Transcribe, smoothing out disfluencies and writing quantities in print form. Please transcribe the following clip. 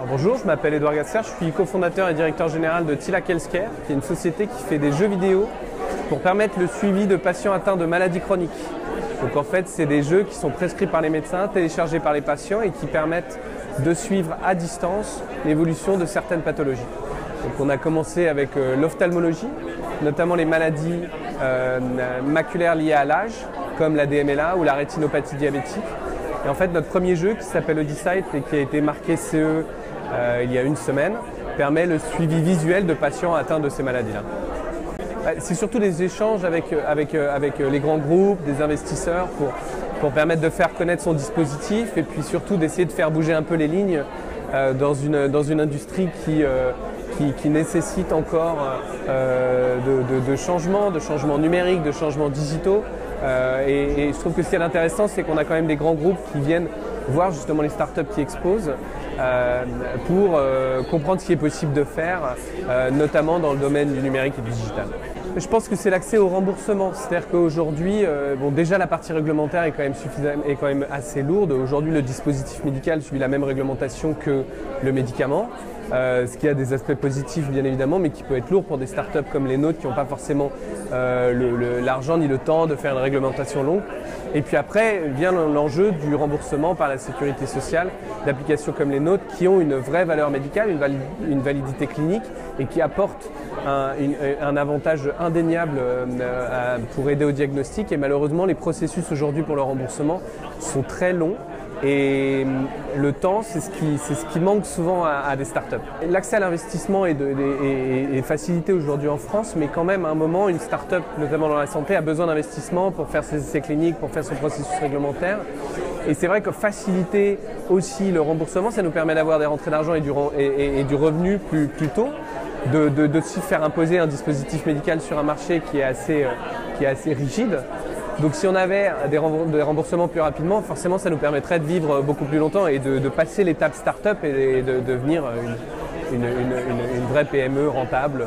Bonjour, je m'appelle Edouard Gasser, je suis cofondateur et directeur général de Tilac Healthcare, qui est une société qui fait des jeux vidéo pour permettre le suivi de patients atteints de maladies chroniques. Donc en fait, c'est des jeux qui sont prescrits par les médecins, téléchargés par les patients et qui permettent de suivre à distance l'évolution de certaines pathologies. Donc on a commencé avec l'ophtalmologie, notamment les maladies maculaires liées à l'âge, comme la DMLA ou la rétinopathie diabétique. Et en fait, notre premier jeu qui s'appelle Odyssey et qui a été marqué CE il y a une semaine, permet le suivi visuel de patients atteints de ces maladies-là. C'est surtout des échanges avec les grands groupes, des investisseurs pour permettre de faire connaître son dispositif et puis surtout d'essayer de faire bouger un peu les lignes dans une industrie qui nécessite encore de changements numériques, de changements digitaux. Et je trouve que ce qui est intéressant, c'est qu'on a quand même des grands groupes qui viennent voir justement les startups qui exposent pour comprendre ce qui est possible de faire, notamment dans le domaine du numérique et du digital. Je pense que c'est l'accès au remboursement, c'est-à-dire qu'aujourd'hui, déjà la partie réglementaire est quand même assez lourde. Aujourd'hui, le dispositif médical suit la même réglementation que le médicament. Ce qui a des aspects positifs bien évidemment, mais qui peut être lourd pour des startups comme les nôtres qui n'ont pas forcément l'argent ni le temps de faire une réglementation longue. Et puis après vient l'enjeu du remboursement par la sécurité sociale d'applications comme les nôtres qui ont une vraie valeur médicale, une validité clinique et qui apportent un avantage indéniable pour aider au diagnostic. Et malheureusement, les processus aujourd'hui pour le remboursement sont très longs. Et le temps, c'est ce qui manque souvent à des startups. L'accès à l'investissement est facilité aujourd'hui en France, mais quand même à un moment, une startup, notamment dans la santé, a besoin d'investissement pour faire ses essais cliniques, pour faire son processus réglementaire. Et c'est vrai que faciliter aussi le remboursement, ça nous permet d'avoir des rentrées d'argent et du revenu plus tôt, de se faire imposer un dispositif médical sur un marché qui est assez rigide. Donc si on avait des remboursements plus rapidement, forcément ça nous permettrait de vivre beaucoup plus longtemps et de passer l'étape start-up et de devenir une vraie PME rentable.